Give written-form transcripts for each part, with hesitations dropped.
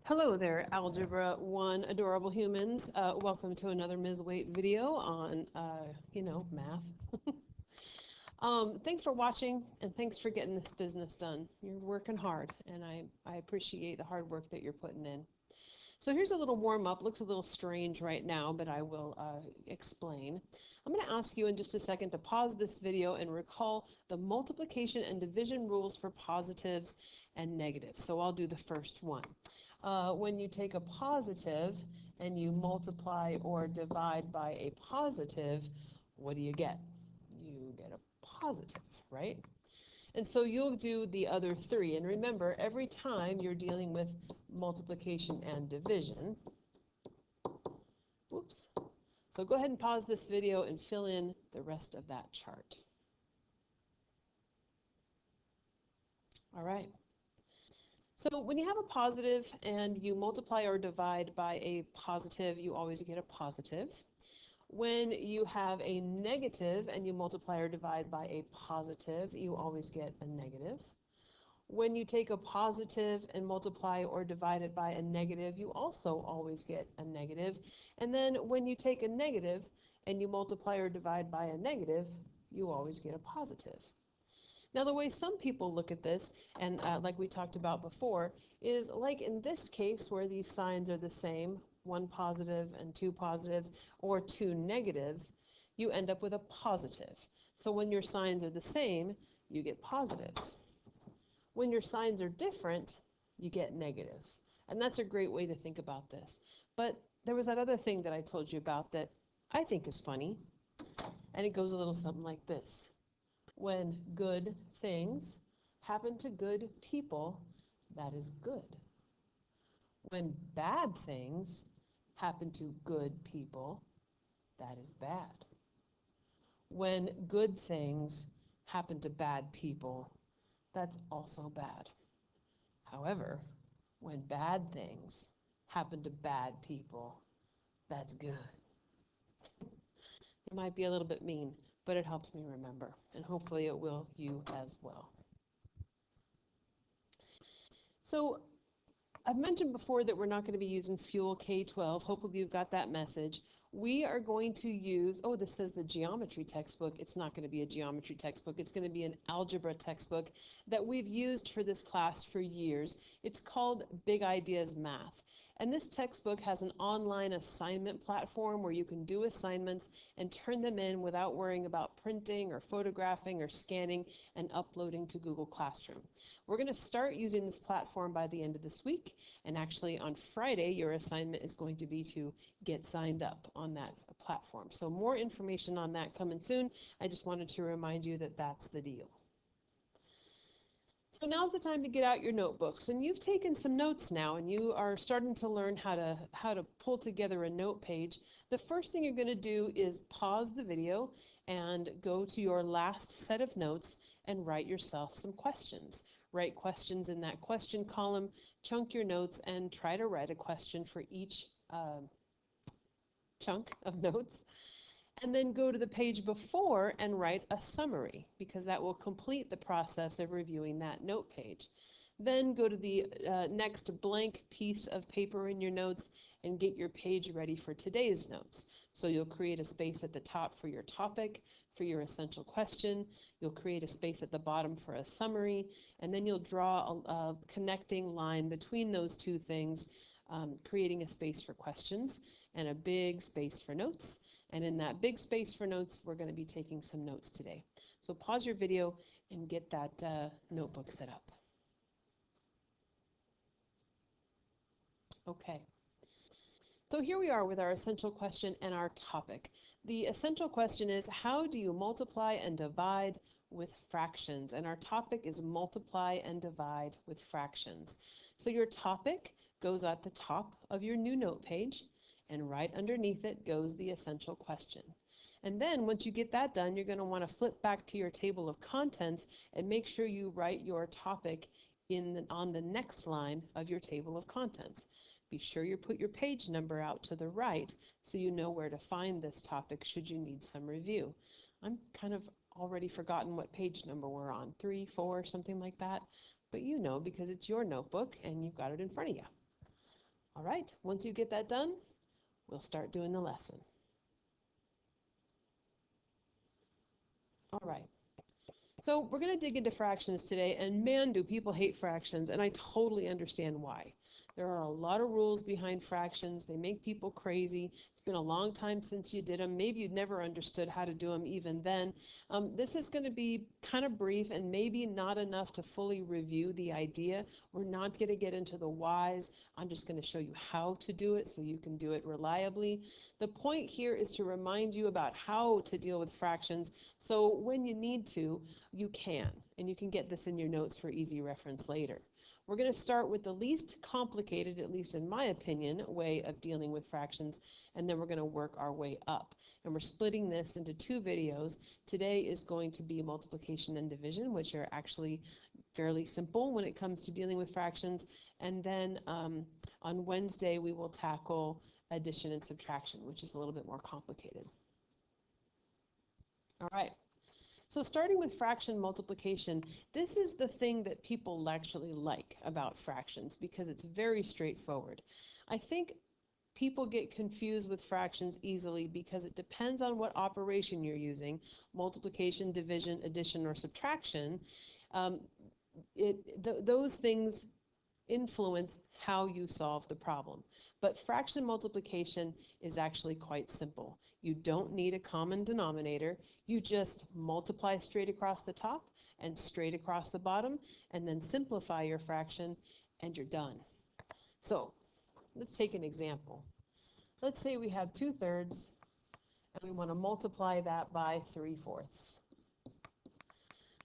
Hello there, Algebra 1 adorable humans. Welcome to another Ms. Waite video on, math. Thanks for watching and thanks for getting this business done. You're working hard and I appreciate the hard work that you're putting in. So here's a little warm up. Looks a little strange right now, but I will explain. I'm going to ask you in just a second to pause this video and recall the multiplication and division rules for positives and negatives. So I'll do the first one. When you take a positive and you multiply or divide by a positive, what do you get? You get a positive, right? And so you'll do the other three. And remember, every time you're dealing with multiplication and division, whoops. So go ahead and pause this video and fill in the rest of that chart. All right. So when you have a positive and you multiply or divide by a positive, you always get a positive. When you have a negative and you multiply or divide by a positive, you always get a negative. When you take a positive and multiply or divide it by a negative, you also always get a negative. And then when you take a negative and you multiply or divide by a negative, you always get a positive. Now, the way some people look at this, and like we talked about before, is like in this case where these signs are the same, one positive and two positives, or two negatives, you end up with a positive. So when your signs are the same, you get positives. When your signs are different, you get negatives. And that's a great way to think about this. But there was that other thing that I told you about that I think is funny, and it goes a little something like this. When good things happen to good people, that is good. When bad things happen to good people, that is bad. When good things happen to bad people, that's also bad. However, when bad things happen to bad people, that's good. It might be a little bit mean, but it helps me remember, and hopefully it will you as well. So I've mentioned before that we're not going to be using Fuel K-12. Hopefully you've got that message. We are going to use, oh, this says the geometry textbook. It's not going to be a geometry textbook. It's going to be an algebra textbook that we've used for this class for years. It's called Big Ideas Math. And this textbook has an online assignment platform where you can do assignments and turn them in without worrying about printing or photographing or scanning and uploading to Google Classroom. We're going to start using this platform by the end of this week, and actually on Friday your assignment is going to be to get signed up on that platform. So more information on that coming soon. I just wanted to remind you that that's the deal. So now's the time to get out your notebooks, and you've taken some notes now and you are starting to learn how to pull together a note page. The first thing you're going to do is pause the video and go to your last set of notes and write yourself some questions. Write questions in that question column, chunk your notes, and try to write a question for each chunk of notes. And then go to the page before and write a summary, because that will complete the process of reviewing that note page. Then go to the next blank piece of paper in your notes and get your page ready for today's notes. So you'll create a space at the top for your topic, for your essential question. You'll create a space at the bottom for a summary, and then you'll draw a connecting line between those two things, creating a space for questions and a big space for notes. And in that big space for notes, we're going to be taking some notes today. So pause your video and get that notebook set up. Okay. So here we are with our essential question and our topic. The essential question is, how do you multiply and divide with fractions? And our topic is multiply and divide with fractions. So your topic goes at the top of your new note page, and right underneath it goes the essential question. And then once you get that done, you're going to want to flip back to your table of contents and make sure you write your topic on the next line of your table of contents. Be sure you put your page number out to the right so you know where to find this topic should you need some review. I'm kind of already forgotten what page number we're on, 3, 4, something like that. But you know, because it's your notebook and you've got it in front of you. All right, once you get that done, we'll start doing the lesson. All right. So we're going to dig into fractions today, and man, do people hate fractions, and I totally understand why. There are a lot of rules behind fractions. They make people crazy. It's been a long time since you did them. Maybe you never understood how to do them even then. This is going to be kind of brief and maybe not enough to fully review the idea. We're not going to get into the whys. I'm just going to show you how to do it so you can do it reliably. The point here is to remind you about how to deal with fractions, so when you need to, you can, and you can get this in your notes for easy reference later. We're going to start with the least complicated, at least in my opinion, way of dealing with fractions, and then we're going to work our way up. And we're splitting this into two videos. Today is going to be multiplication and division, which are actually fairly simple when it comes to dealing with fractions. And then on Wednesday, we will tackle addition and subtraction, which is a little bit more complicated. All right. So starting with fraction multiplication, this is the thing that people actually like about fractions because it's very straightforward. I think people get confused with fractions easily because it depends on what operation you're using, multiplication, division, addition, or subtraction. Those things influence how you solve the problem. But fraction multiplication is actually quite simple. You don't need a common denominator. You just multiply straight across the top and straight across the bottom, and then simplify your fraction, and you're done. So let's take an example. Let's say we have 2/3, and we want to multiply that by 3/4.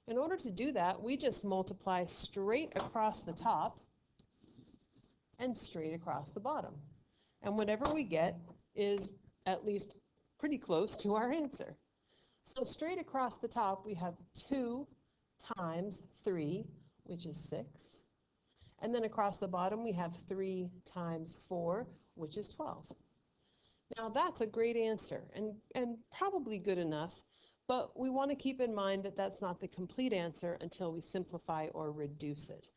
In order to do that, we just multiply straight across the top and straight across the bottom. And whatever we get is at least pretty close to our answer. So straight across the top, we have 2 times 3, which is 6. And then across the bottom, we have 3 times 4, which is 12. Now that's a great answer and probably good enough, but we want to keep in mind that that's not the complete answer until we simplify or reduce it.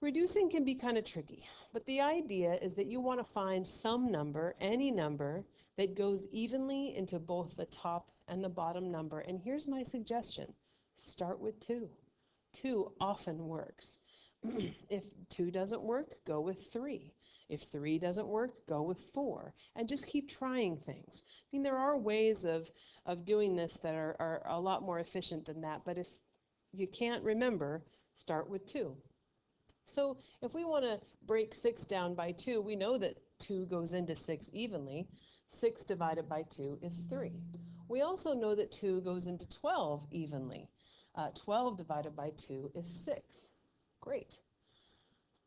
Reducing can be kind of tricky, but the idea is that you want to find some number, any number, that goes evenly into both the top and the bottom number. And here's my suggestion. Start with 2. 2 often works. If 2 doesn't work, go with 3. If 3 doesn't work, go with 4. And just keep trying things. I mean, there are ways of doing this that are a lot more efficient than that, but if you can't remember, start with 2. So if we want to break 6 down by 2, we know that 2 goes into 6 evenly. 6 divided by 2 is 3. We also know that 2 goes into 12 evenly. 12 divided by 2 is 6. Great.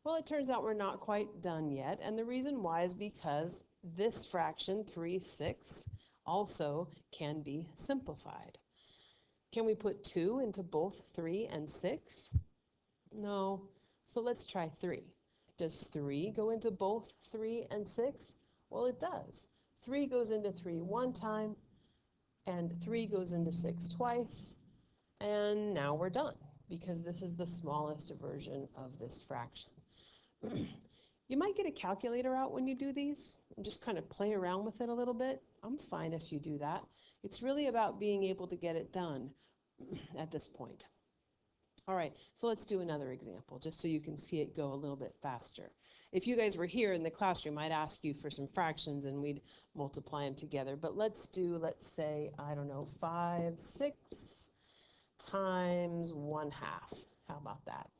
Well, it turns out we're not quite done yet, and the reason why is because this fraction, 3/6, also can be simplified. Can we put 2 into both 3 and 6? No. So let's try 3. Does 3 go into both 3 and 6? Well, it does. 3 goes into 3 one time, and 3 goes into 6 twice, and now we're done, because this is the smallest version of this fraction. You might get a calculator out when you do these, and just kind of play around with it a little bit. I'm fine if you do that. It's really about being able to get it done at this point. All right, so let's do another example, just so you can see it go a little bit faster. If you guys were here in the classroom, I'd ask you for some fractions and we'd multiply them together. But let's say, I don't know, 5/6 times 1/2. How about that?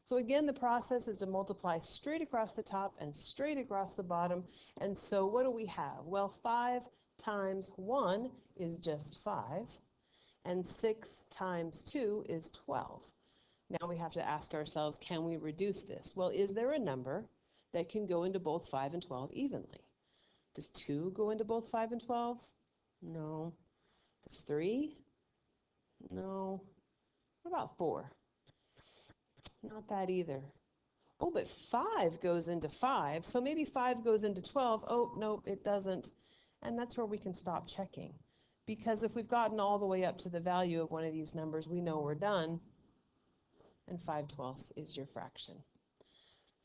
So again, the process is to multiply straight across the top and straight across the bottom. And so what do we have? Well, 5 times 1 is just 5. And 6 times 2 is 12. Now we have to ask ourselves, can we reduce this? Well, is there a number that can go into both 5 and 12 evenly? Does 2 go into both 5 and 12? No. Does 3? No. What about 4? Not that either. Oh, but 5 goes into 5, so maybe 5 goes into 12. Oh, no, it doesn't. And that's where we can stop checking. Because if we've gotten all the way up to the value of one of these numbers, we know we're done, and 5/12 is your fraction.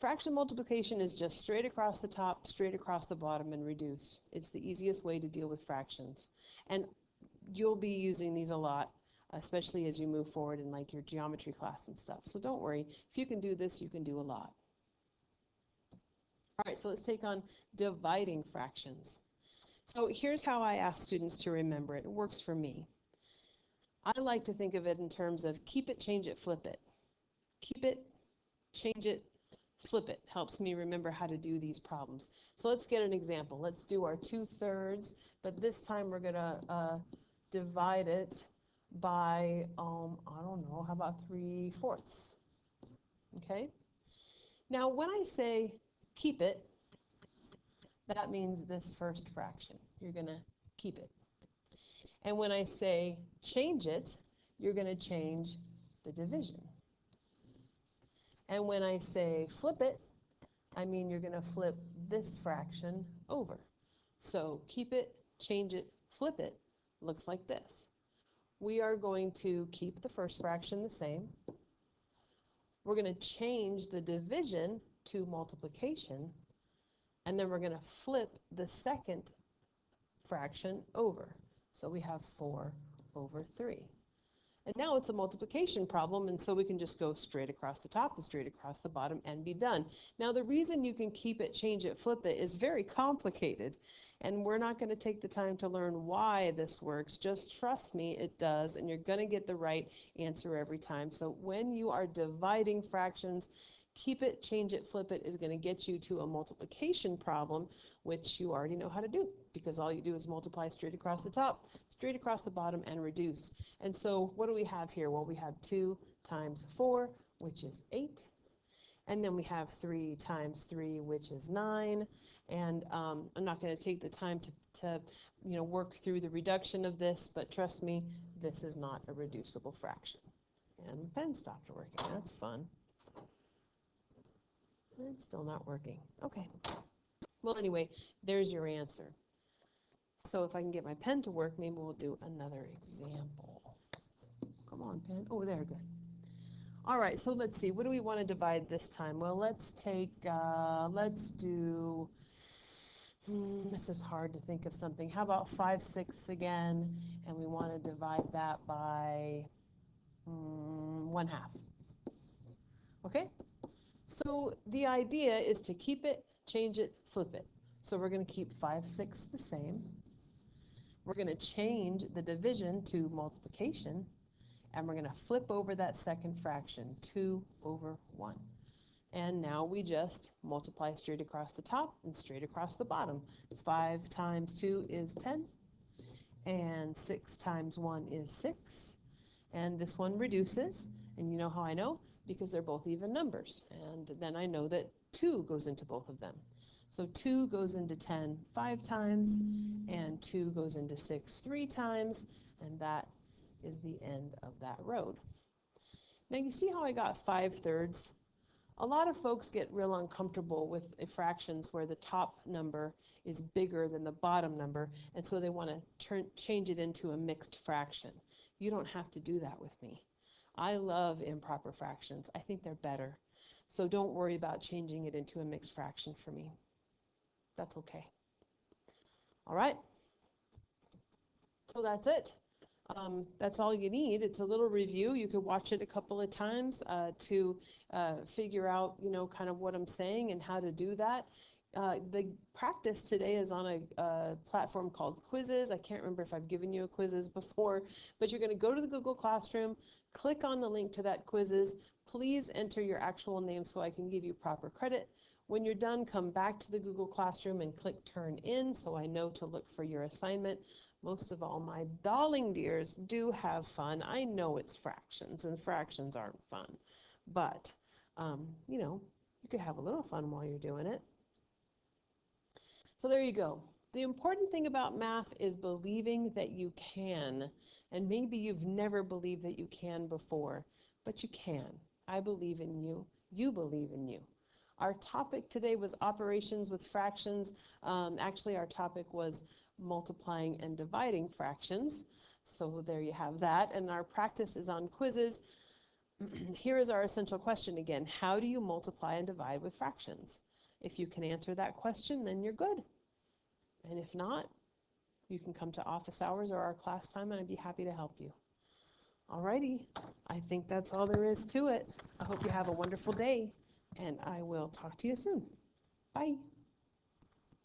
Fraction multiplication is just straight across the top, straight across the bottom, and reduce. It's the easiest way to deal with fractions. And you'll be using these a lot, especially as you move forward in like your geometry class and stuff. So don't worry, if you can do this, you can do a lot. All right, so let's take on dividing fractions. So here's how I ask students to remember it. It works for me. I like to think of it in terms of keep it, change it, flip it. Keep it, change it, flip it. Helps me remember how to do these problems. So let's get an example. Let's do our 2/3, but this time we're gonna divide it by, I don't know, how about 3/4? Okay? Now when I say keep it, that means this first fraction. You're gonna keep it. And when I say change it, you're gonna change the division. And when I say flip it, I mean you're going to flip this fraction over. So keep it, change it, flip it, looks like this. We are going to keep the first fraction the same. We're going to change the division to multiplication, and then we're going to flip the second fraction over. So we have 4/3. And now it's a multiplication problem, and so we can just go straight across the top and straight across the bottom and be done. Now the reason you can keep it, change it, flip it is very complicated, and we're not going to take the time to learn why this works. Just trust me, it does, and you're going to get the right answer every time. So when you are dividing fractions, keep it, change it, flip it is going to get you to a multiplication problem, which you already know how to do, because all you do is multiply straight across the top, straight across the bottom, and reduce. And so what do we have here? Well, we have 2 times 4, which is 8. And then we have 3 times 3, which is 9. And I'm not going to take the time to work through the reduction of this, but trust me, this is not a reducible fraction. And my pen stopped working. That's fun. It's still not working. Okay. Well, anyway, there's your answer. So if I can get my pen to work, maybe we'll do another example. Come on, pen. Oh, there, good. All right, so let's see. What do we want to divide this time? Well, let's do, this is hard to think of something. How about 5/6 again? And we want to divide that by 1/2. Okay? So the idea is to keep it, change it, flip it. So we're going to keep 5/6 the same. We're going to change the division to multiplication, and we're going to flip over that second fraction, 2/1. And now we just multiply straight across the top and straight across the bottom. 5 times 2 is 10, and 6 times 1 is 6. And this one reduces, and you know how I know? Because they're both even numbers. And then I know that 2 goes into both of them. So 2 goes into 10 5 times, and 2 goes into 6 3 times, and that is the end of that road. Now you see how I got 5/3? A lot of folks get real uncomfortable with fractions where the top number is bigger than the bottom number, and so they want to change it into a mixed fraction. You don't have to do that with me. I love improper fractions. I think they're better. So don't worry about changing it into a mixed fraction for me. That's okay. All right. So that's it. That's all you need. It's a little review. You could watch it a couple of times to figure out, kind of what I'm saying and how to do that. The practice today is on a platform called Quizzes. I can't remember if I've given you a Quizzes before, but you're going to go to the Google Classroom, click on the link to that Quizzes. Please enter your actual name so I can give you proper credit. When you're done, come back to the Google Classroom and click Turn In so I know to look for your assignment. Most of all, my darling dears, do have fun. I know it's fractions, and fractions aren't fun, but, you could have a little fun while you're doing it. So there you go. The important thing about math is believing that you can, and maybe you've never believed that you can before, but you can. I believe in you. You believe in you. Our topic today was operations with fractions. Actually, our topic was multiplying and dividing fractions. So there you have that. And our practice is on Quizzes. here is our essential question again. How do you multiply and divide with fractions? If you can answer that question, then you're good. And if not, you can come to office hours or our class time and I'd be happy to help you. Alrighty, I think that's all there is to it. I hope you have a wonderful day and I will talk to you soon. Bye.